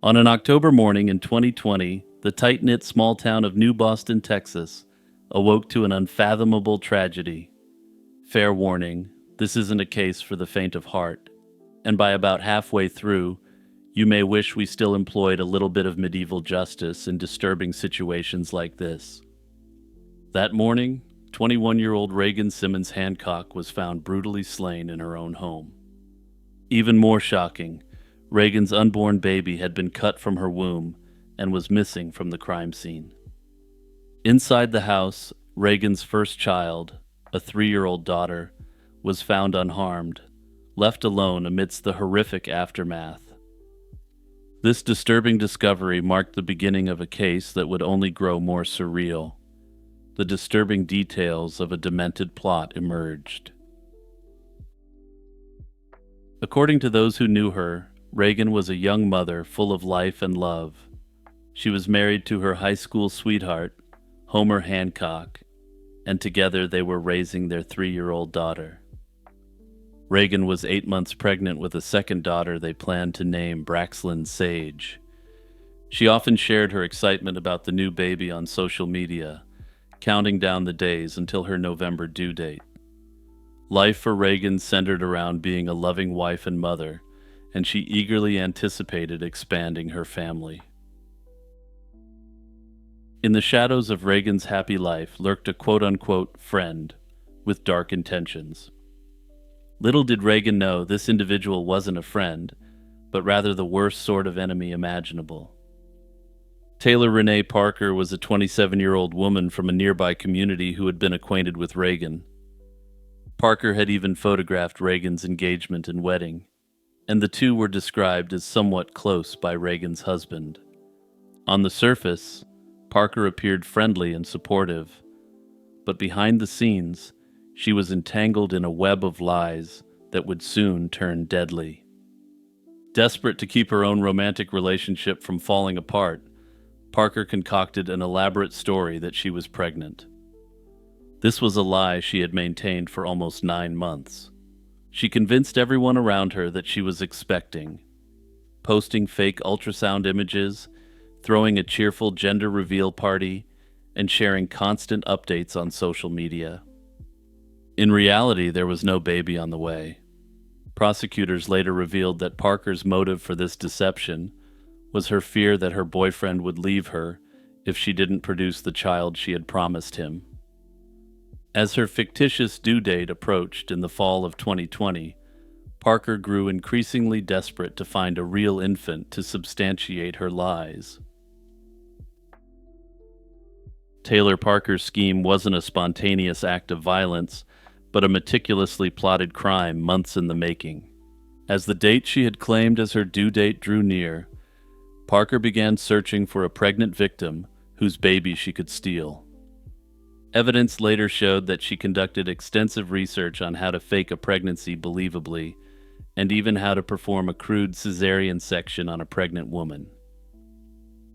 On an October morning in 2020, the tight-knit small town of New Boston, Texas, awoke to an unfathomable tragedy. Fair warning, this isn't a case for the faint of heart, and by about halfway through, you may wish we still employed a little bit of medieval justice in disturbing situations like this. That morning, 21-year-old Reagan Simmons Hancock was found brutally slain in her own home. Even more shocking, Reagan's unborn baby had been cut from her womb and was missing from the crime scene. Inside the house, Reagan's first child, a 3-year-old daughter, was found unharmed, left alone amidst the horrific aftermath. This disturbing discovery marked the beginning of a case that would only grow more surreal. The disturbing details of a demented plot emerged. According to those who knew her, Reagan was a young mother full of life and love. She was married to her high school sweetheart, Homer Hancock, and together they were raising their 3-year-old daughter. Reagan was 8 months pregnant with a second daughter they planned to name Braxlynn Sage. She often shared her excitement about the new baby on social media, counting down the days until her November due date. Life for Reagan centered around being a loving wife and mother, and she eagerly anticipated expanding her family. In the shadows of Reagan's happy life lurked a quote-unquote friend with dark intentions. Little did Reagan know this individual wasn't a friend, but rather the worst sort of enemy imaginable. Taylor Renee Parker was a 27-year-old woman from a nearby community who had been acquainted with Reagan. Parker had even photographed Reagan's engagement and wedding, and the two were described as somewhat close by Reagan's husband. On the surface, Parker appeared friendly and supportive, but behind the scenes, she was entangled in a web of lies that would soon turn deadly. Desperate to keep her own romantic relationship from falling apart, Parker concocted an elaborate story that she was pregnant. This was a lie she had maintained for almost 9 months. She convinced everyone around her that she was expecting, posting fake ultrasound images, throwing a cheerful gender reveal party, and sharing constant updates on social media. In reality, there was no baby on the way. Prosecutors later revealed that Parker's motive for this deception was her fear that her boyfriend would leave her if she didn't produce the child she had promised him. As her fictitious due date approached in the fall of 2020, Parker grew increasingly desperate to find a real infant to substantiate her lies. Taylor Parker's scheme wasn't a spontaneous act of violence, but a meticulously plotted crime months in the making. As the date she had claimed as her due date drew near, Parker began searching for a pregnant victim whose baby she could steal. Evidence later showed that she conducted extensive research on how to fake a pregnancy believably, and even how to perform a crude cesarean section on a pregnant woman.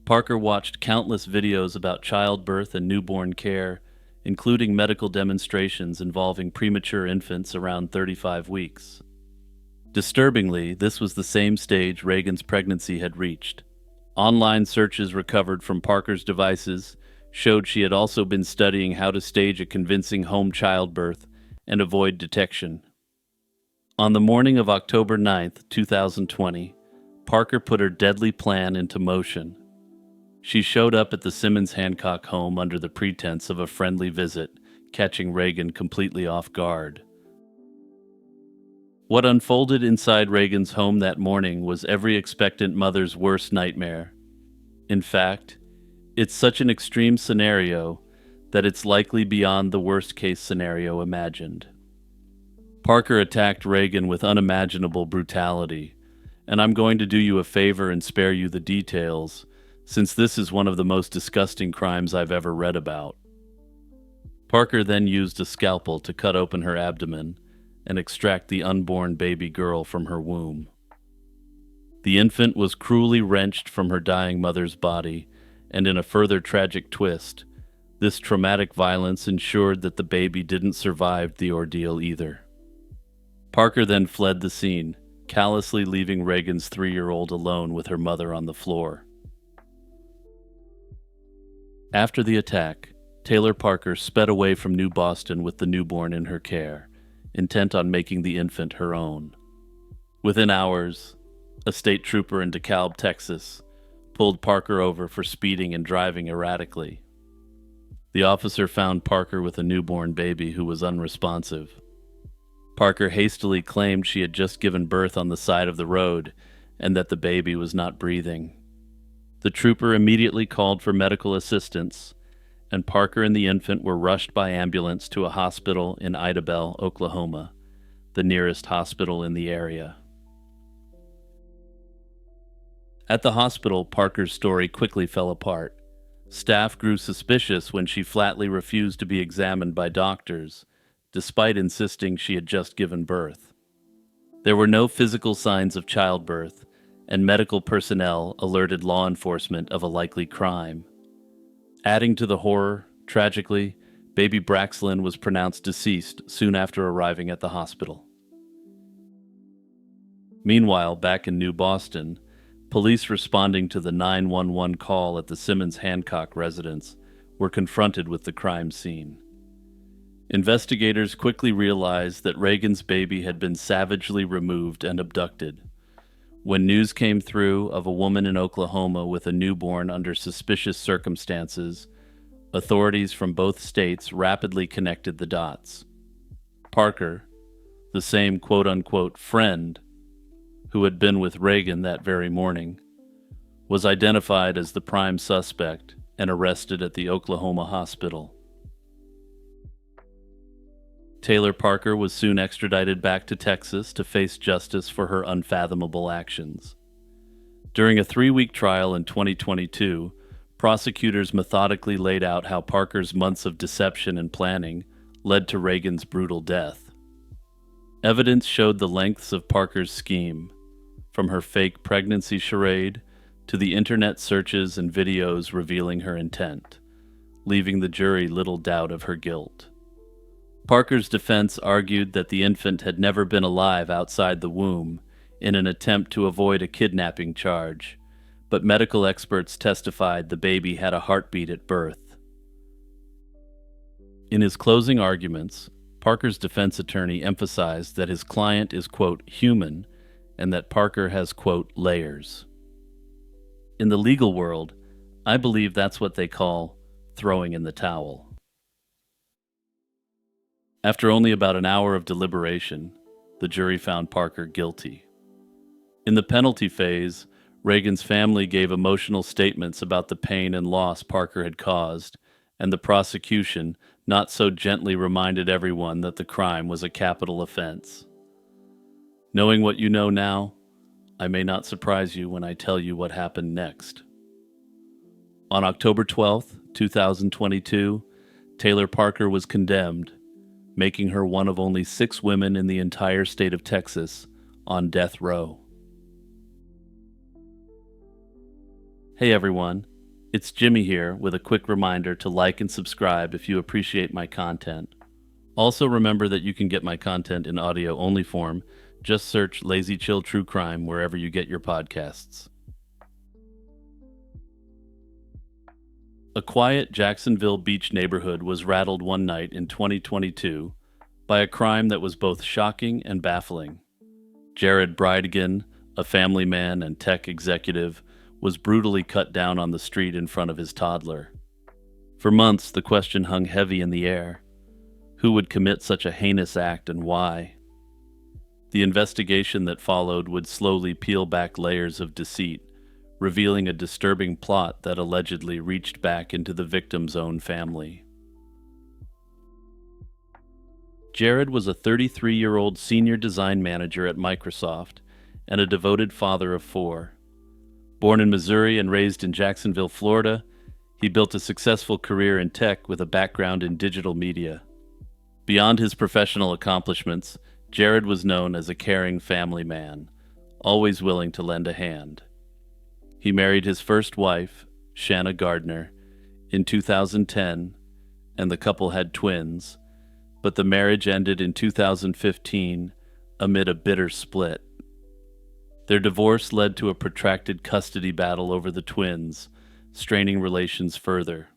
Parker watched countless videos about childbirth and newborn care, including medical demonstrations involving premature infants around 35 weeks. Disturbingly, this was the same stage Reagan's pregnancy had reached. Online searches recovered from Parker's devices showed she had also been studying how to stage a convincing home childbirth and avoid detection. On the morning of October 9th, 2020, Parker put her deadly plan into motion. She showed up at the Simmons Hancock home under the pretense of a friendly visit, catching Reagan completely off guard. What unfolded inside Reagan's home that morning was every expectant mother's worst nightmare. In fact, it's such an extreme scenario that it's likely beyond the worst-case scenario imagined. Parker attacked Reagan with unimaginable brutality, and I'm going to do you a favor and spare you the details, since this is one of the most disgusting crimes I've ever read about. Parker then used a scalpel to cut open her abdomen and extract the unborn baby girl from her womb. The infant was cruelly wrenched from her dying mother's body, and in a further tragic twist, this traumatic violence ensured that the baby didn't survive the ordeal either. Parker then fled the scene, callously leaving Reagan's 3-year-old alone with her mother on the floor. After the attack, Taylor Parker sped away from New Boston with the newborn in her care, intent on making the infant her own. Within hours, a state trooper in DeKalb, Texas, pulled Parker over for speeding and driving erratically. The officer found Parker with a newborn baby who was unresponsive. Parker hastily claimed she had just given birth on the side of the road and that the baby was not breathing. The trooper immediately called for medical assistance, and Parker and the infant were rushed by ambulance to a hospital in Idabel, Oklahoma, the nearest hospital in the area. At the hospital, Parker's story quickly fell apart. Staff grew suspicious when she flatly refused to be examined by doctors, despite insisting she had just given birth. There were no physical signs of childbirth, and medical personnel alerted law enforcement of a likely crime. Adding to the horror, tragically, baby Braxlynn was pronounced deceased soon after arriving at the hospital. Meanwhile, back in New Boston, police responding to the 911 call at the Simmons-Hancock residence were confronted with the crime scene. Investigators quickly realized that Reagan's baby had been savagely removed and abducted. When news came through of a woman in Oklahoma with a newborn under suspicious circumstances, authorities from both states rapidly connected the dots. Parker, the same quote-unquote friend who had been with Reagan that very morning, was identified as the prime suspect and arrested at the Oklahoma hospital. Taylor Parker was soon extradited back to Texas to face justice for her unfathomable actions. During a 3-week trial in 2022, prosecutors methodically laid out how Parker's months of deception and planning led to Reagan's brutal death. Evidence showed the lengths of Parker's scheme, from her fake pregnancy charade to the internet searches and videos revealing her intent, leaving the jury little doubt of her guilt. Parker's defense argued that the infant had never been alive outside the womb in an attempt to avoid a kidnapping charge, but medical experts testified the baby had a heartbeat at birth. In his closing arguments, Parker's defense attorney emphasized that his client is, quote, human, and that Parker has, quote, layers. In the legal world, I believe that's what they call throwing in the towel. After only about an hour of deliberation, the jury found Parker guilty. In the penalty phase, Reagan's family gave emotional statements about the pain and loss Parker had caused, and the prosecution not so gently reminded everyone that the crime was a capital offense. Knowing what you know now, I may not surprise you when I tell you what happened next. On October 12, 2022, Taylor Parker was condemned, making her one of only 6 women in the entire state of Texas on death row. Hey everyone, it's Jimmy here with a quick reminder to like and subscribe if you appreciate my content. Also remember that you can get my content in audio-only form. Just search Lazy Chill True Crime wherever you get your podcasts. A quiet Jacksonville Beach neighborhood was rattled one night in 2022 by a crime that was both shocking and baffling. Jared Bridegan, a family man and tech executive, was brutally cut down on the street in front of his toddler. For months, the question hung heavy in the air. Who would commit such a heinous act and why? The investigation that followed would slowly peel back layers of deceit, revealing a disturbing plot that allegedly reached back into the victim's own family. Jared was a 33-year-old senior design manager at Microsoft and a devoted father of 4. Born in Missouri and raised in Jacksonville, Florida, he built a successful career in tech with a background in digital media. Beyond his professional accomplishments, Jared was known as a caring family man, always willing to lend a hand. He married his first wife, Shanna Gardner, in 2010, and the couple had twins, but the marriage ended in 2015 amid a bitter split. Their divorce led to a protracted custody battle over the twins, straining relations further.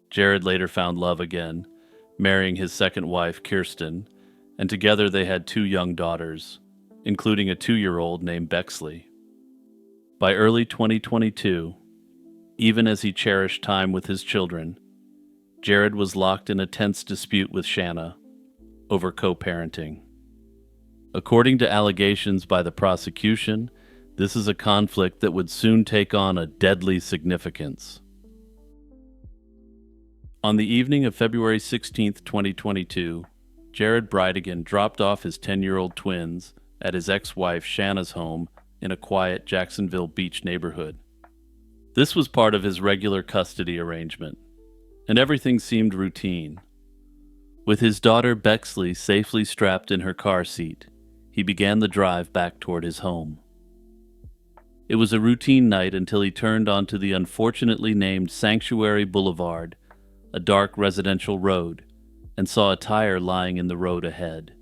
Jared later found love again, marrying his second wife, Kirsten, and together they had 2 young daughters, including a 2-year-old named Bexley. By early 2022, even as he cherished time with his children, Jared was locked in a tense dispute with Shanna over co-parenting. According to allegations by the prosecution, this is a conflict that would soon take on a deadly significance. On the evening of February 16, 2022, Jared Bridegan dropped off his 10-year-old twins at his ex-wife Shanna's home in a quiet Jacksonville Beach neighborhood. This was part of his regular custody arrangement, and everything seemed routine. With his daughter Bexley safely strapped in her car seat, he began the drive back toward his home. It was a routine night until he turned onto the unfortunately named Sanctuary Boulevard, a dark residential road, and saw a tire lying in the road ahead.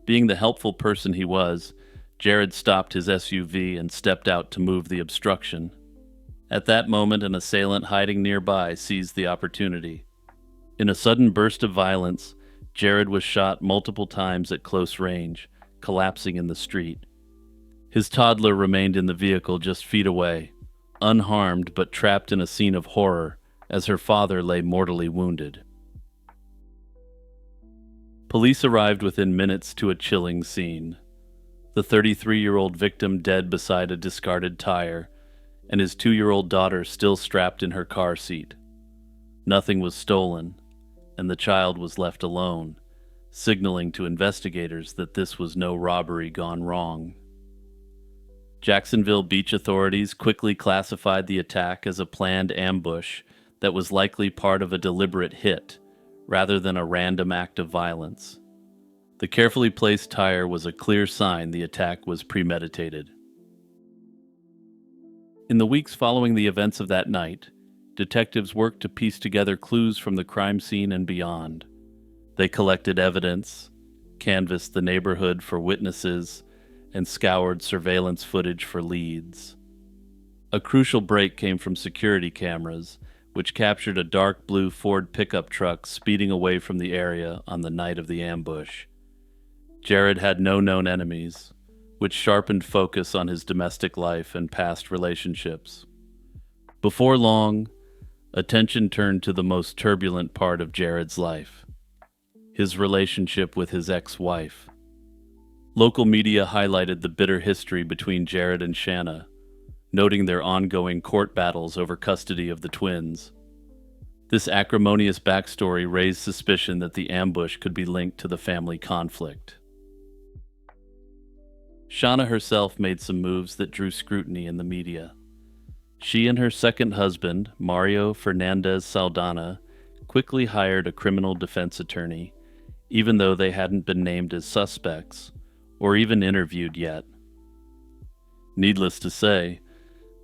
Being the helpful person he was, Jared stopped his SUV and stepped out to move the obstruction. At that moment, an assailant hiding nearby seized the opportunity. In a sudden burst of violence, Jared was shot multiple times at close range, collapsing in the street. His toddler remained in the vehicle just feet away, unharmed but trapped in a scene of horror as her father lay mortally wounded. Police arrived within minutes to a chilling scene. The 33-year-old victim dead beside a discarded tire, and his 2-year-old daughter still strapped in her car seat. Nothing was stolen, and the child was left alone, signaling to investigators that this was no robbery gone wrong. Jacksonville Beach authorities quickly classified the attack as a planned ambush that was likely part of a deliberate hit, rather than a random act of violence. The carefully placed tire was a clear sign the attack was premeditated. In the weeks following the events of that night, detectives worked to piece together clues from the crime scene and beyond. They collected evidence, canvassed the neighborhood for witnesses, and scoured surveillance footage for leads. A crucial break came from security cameras, which captured a dark blue Ford pickup truck speeding away from the area on the night of the ambush. Jared had no known enemies, which sharpened focus on his domestic life and past relationships. Before long, attention turned to the most turbulent part of Jared's life, his relationship with his ex-wife. Local media highlighted the bitter history between Jared and Shanna, noting their ongoing court battles over custody of the twins. This acrimonious backstory raised suspicion that the ambush could be linked to the family conflict. Shanna herself made some moves that drew scrutiny in the media. She and her second husband, Mario Fernandez Saldana, quickly hired a criminal defense attorney, even though they hadn't been named as suspects or even interviewed yet. Needless to say,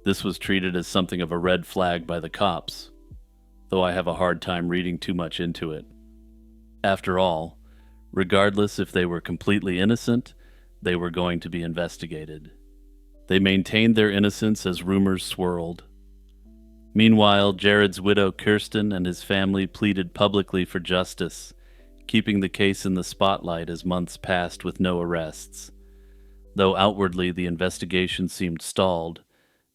this was treated as something of a red flag by the cops, though I have a hard time reading too much into it. After all, regardless if they were completely innocent, they were going to be investigated. They maintained their innocence as rumors swirled. Meanwhile, Jared's widow Kirsten and his family pleaded publicly for justice, keeping the case in the spotlight as months passed with no arrests. Though outwardly the investigation seemed stalled,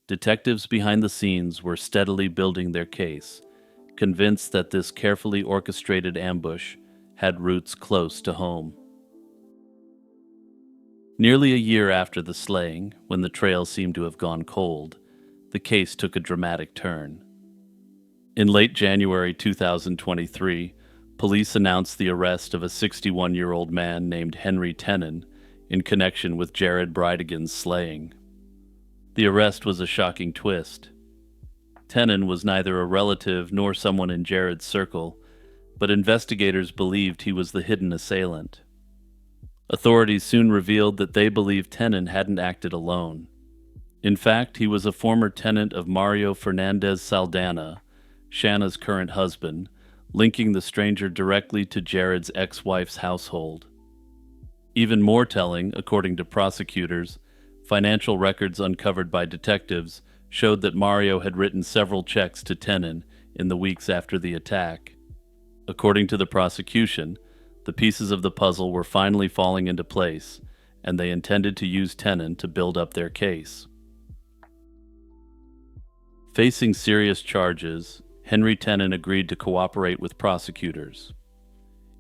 detectives behind the scenes were steadily building their case, convinced that this carefully orchestrated ambush had roots close to home. Nearly a year after the slaying, when the trail seemed to have gone cold, the case took a dramatic turn. In late January 2023, police announced the arrest of a 61-year-old man named Henry Tenen in connection with Jared Bridegan's slaying. The arrest was a shocking twist. Tenen was neither a relative nor someone in Jared's circle, but investigators believed he was the hidden assailant. Authorities soon revealed that they believed Tenen hadn't acted alone. In fact, he was a former tenant of Mario Fernandez Saldana, Shanna's current husband, linking the stranger directly to Jared's ex-wife's household. Even more telling, according to prosecutors, Financial records uncovered by detectives showed that Mario had written several checks to Tenon in the weeks after the attack. According to the prosecution, the pieces of the puzzle were finally falling into place, and they intended to use Tenon to build up their case. Facing serious charges, Henry Tenon agreed to cooperate with prosecutors.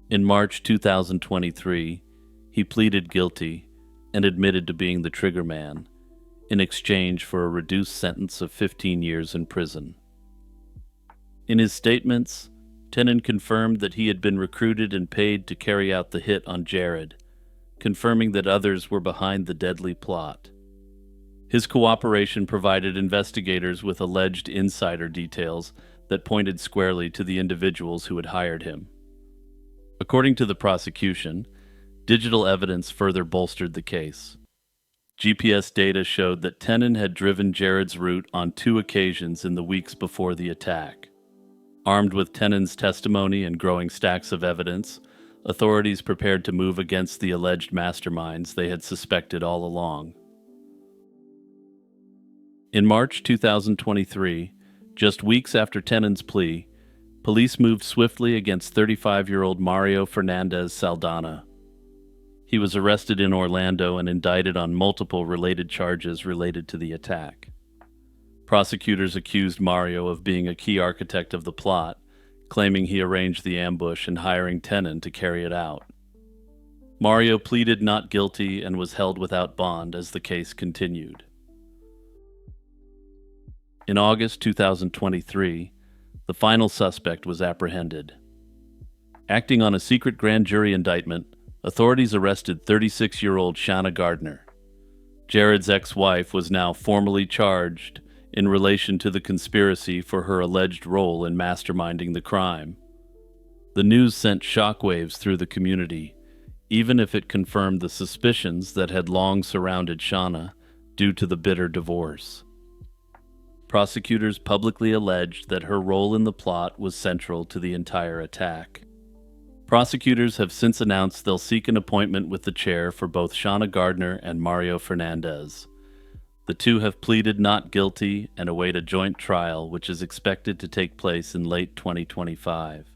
In March 2023, he pleaded guilty and admitted to being the triggerman, in exchange for a reduced sentence of 15 years in prison. In his statements, Tenon confirmed that he had been recruited and paid to carry out the hit on Jared, confirming that others were behind the deadly plot. His cooperation provided investigators with alleged insider details that pointed squarely to the individuals who had hired him. According to the prosecution, digital evidence further bolstered the case. GPS data showed that Tenon had driven Jared's route on 2 occasions in the weeks before the attack. Armed with Tenon's testimony and growing stacks of evidence, authorities prepared to move against the alleged masterminds they had suspected all along. In March 2023, just weeks after Tenon's plea, police moved swiftly against 35-year-old Mario Fernandez Saldana. He was arrested in Orlando and indicted on multiple related charges related to the attack. Prosecutors accused Mario of being a key architect of the plot, claiming he arranged the ambush and hiring Tenon to carry it out. Mario pleaded not guilty and was held without bond as the case continued. In August 2023, the final suspect was apprehended. Acting on a secret grand jury indictment, authorities arrested 36-year-old Shanna Gardner. Jared's ex-wife was now formally charged in relation to the conspiracy for her alleged role in masterminding the crime. The news sent shockwaves through the community, even if it confirmed the suspicions that had long surrounded Shanna due to the bitter divorce. Prosecutors publicly alleged that her role in the plot was central to the entire attack. Prosecutors have since announced they'll seek an appointment with the chair for both Shanna Gardner and Mario Fernandez. The two have pleaded not guilty and await a joint trial, which is expected to take place in late 2025.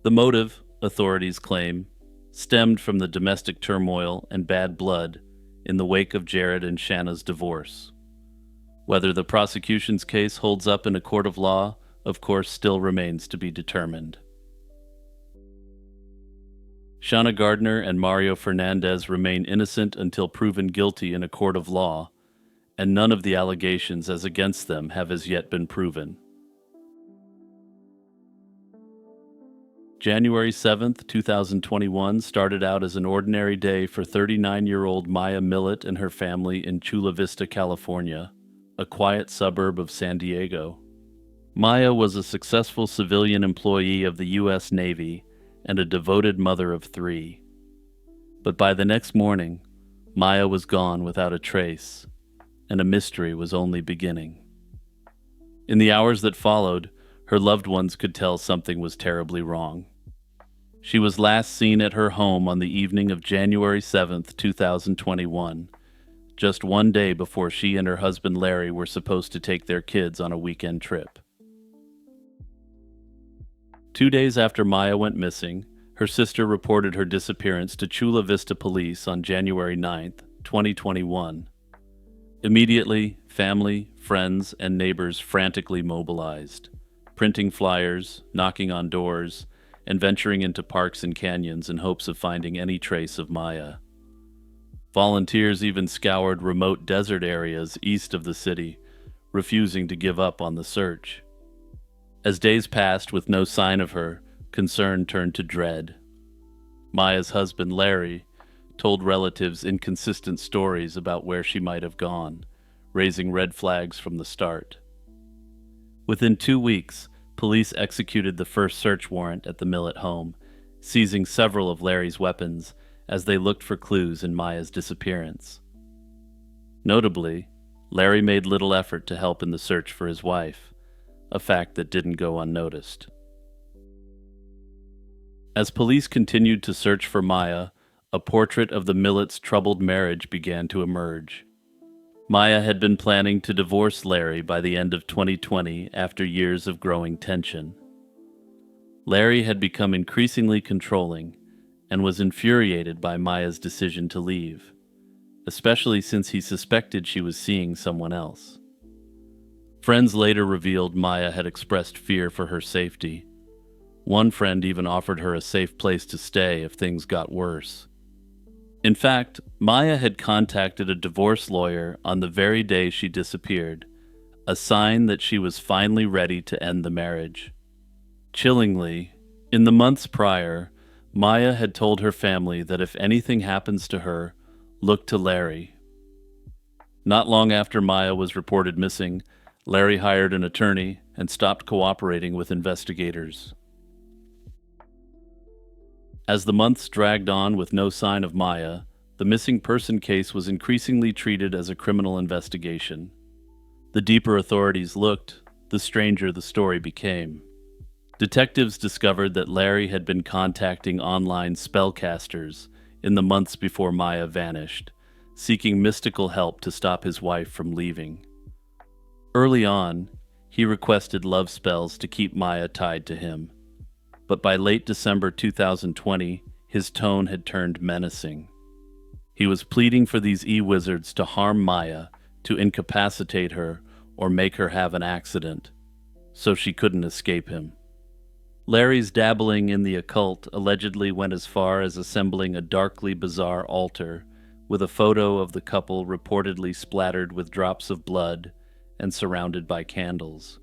The motive, authorities claim, stemmed from the domestic turmoil and bad blood in the wake of Jared and Shanna's divorce. Whether the prosecution's case holds up in a court of law, of course, still remains to be determined. Shanna Gardner and Mario Fernandez remain innocent until proven guilty in a court of law, and none of the allegations as against them have as yet been proven. January 7, 2021 started out as an ordinary day for 39-year-old Maya Millete and her family in Chula Vista, California, a quiet suburb of San Diego. Maya was a successful civilian employee of the U.S. Navy and a devoted mother of 3. But by the next morning, Maya was gone without a trace, and a mystery was only beginning. In the hours that followed, her loved ones could tell something was terribly wrong. She was last seen at her home on the evening of January 7, 2021, just one day before she and her husband Larry were supposed to take their kids on a weekend trip. 2 days after Maya went missing, her sister reported her disappearance to Chula Vista Police on January 9, 2021. Immediately, family, friends, and neighbors frantically mobilized, printing flyers, knocking on doors, and venturing into parks and canyons in hopes of finding any trace of Maya. Volunteers even scoured remote desert areas east of the city, refusing to give up on the search. As days passed with no sign of her, concern turned to dread. Maya's husband, Larry, told relatives inconsistent stories about where she might have gone, raising red flags from the start. Within 2 weeks, police executed the first search warrant at the Millete home, seizing several of Larry's weapons as they looked for clues in Maya's disappearance. Notably, Larry made little effort to help in the search for his wife, a fact that didn't go unnoticed. As police continued to search for Maya, a portrait of the Milletes' troubled marriage began to emerge. Maya had been planning to divorce Larry by the end of 2020 after years of growing tension. Larry had become increasingly controlling and was infuriated by Maya's decision to leave, especially since he suspected she was seeing someone else. Friends later revealed Maya had expressed fear for her safety. One friend even offered her a safe place to stay if things got worse. In fact, Maya had contacted a divorce lawyer on the very day she disappeared, a sign that she was finally ready to end the marriage. Chillingly, in the months prior, Maya had told her family that if anything happens to her, look to Larry. Not long after Maya was reported missing, Larry hired an attorney and stopped cooperating with investigators. As the months dragged on with no sign of Maya, the missing person case was increasingly treated as a criminal investigation. The deeper authorities looked, the stranger the story became. Detectives discovered that Larry had been contacting online spellcasters in the months before Maya vanished, seeking mystical help to stop his wife from leaving. Early on, he requested love spells to keep Maya tied to him. But by late December 2020, his tone had turned menacing. He was pleading for these e-wizards to harm Maya, to incapacitate her, or make her have an accident, so she couldn't escape him. Larry's dabbling in the occult allegedly went as far as assembling a darkly bizarre altar, with a photo of the couple reportedly splattered with drops of blood and surrounded by candles.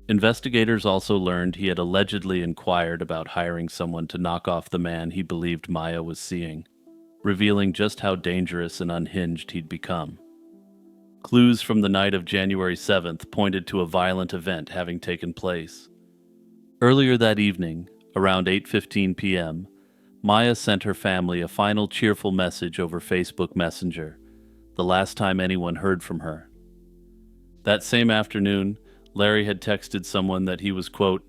Investigators also learned he had allegedly inquired about hiring someone to knock off the man he believed Maya was seeing, revealing just how dangerous and unhinged he'd become. Clues from the night of January 7th pointed to a violent event having taken place. Earlier that evening, around 8:15 p.m., Maya sent her family a final cheerful message over Facebook Messenger, the last time anyone heard from her. That same afternoon, Larry had texted someone that he was, quote,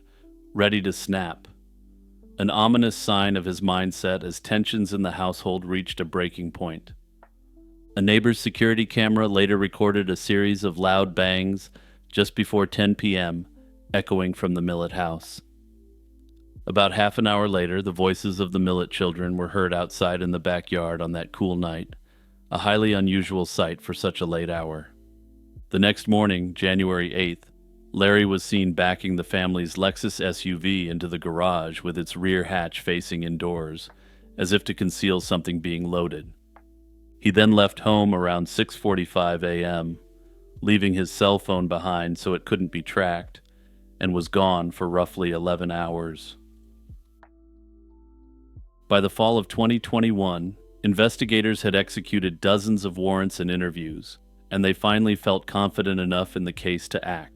ready to snap, an ominous sign of his mindset as tensions in the household reached a breaking point. A neighbor's security camera later recorded a series of loud bangs just before 10 p.m., echoing from the Millete house. About half an hour later, the voices of the Millete children were heard outside in the backyard on that cool night, a highly unusual sight for such a late hour. The next morning, January 8th, Larry was seen backing the family's Lexus SUV into the garage with its rear hatch facing indoors, as if to conceal something being loaded. He then left home around 6:45 a.m., leaving his cell phone behind so it couldn't be tracked, and was gone for roughly 11 hours. By the fall of 2021, investigators had executed dozens of warrants and interviews, and they finally felt confident enough in the case to act.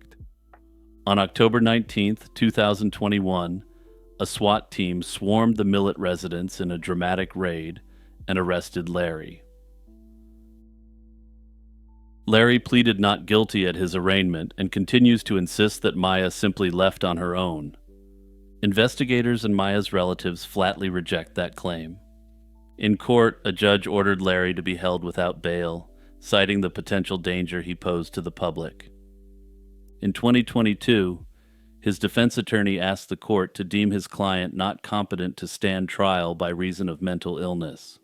On October 19, 2021, a SWAT team swarmed the Millete residence in a dramatic raid and arrested Larry. Larry pleaded not guilty at his arraignment and continues to insist that Maya simply left on her own. Investigators and Maya's relatives flatly reject that claim. In court, a judge ordered Larry to be held without bail, citing the potential danger he posed to the public. In 2022, his defense attorney asked the court to deem his client not competent to stand trial by reason of mental illness.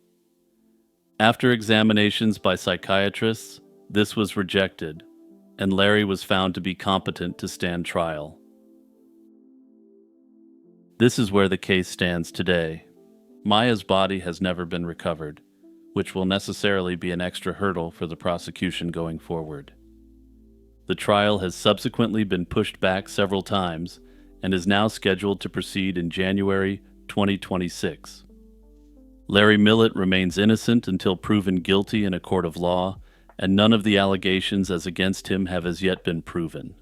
After examinations by psychiatrists, this was rejected, and Larry was found to be competent to stand trial. This is where the case stands today. Maya's body has never been recovered, which will necessarily be an extra hurdle for the prosecution going forward. The trial has subsequently been pushed back several times and is now scheduled to proceed in January 2026. Larry Millete remains innocent until proven guilty in a court of law, and none of the allegations as against him have as yet been proven.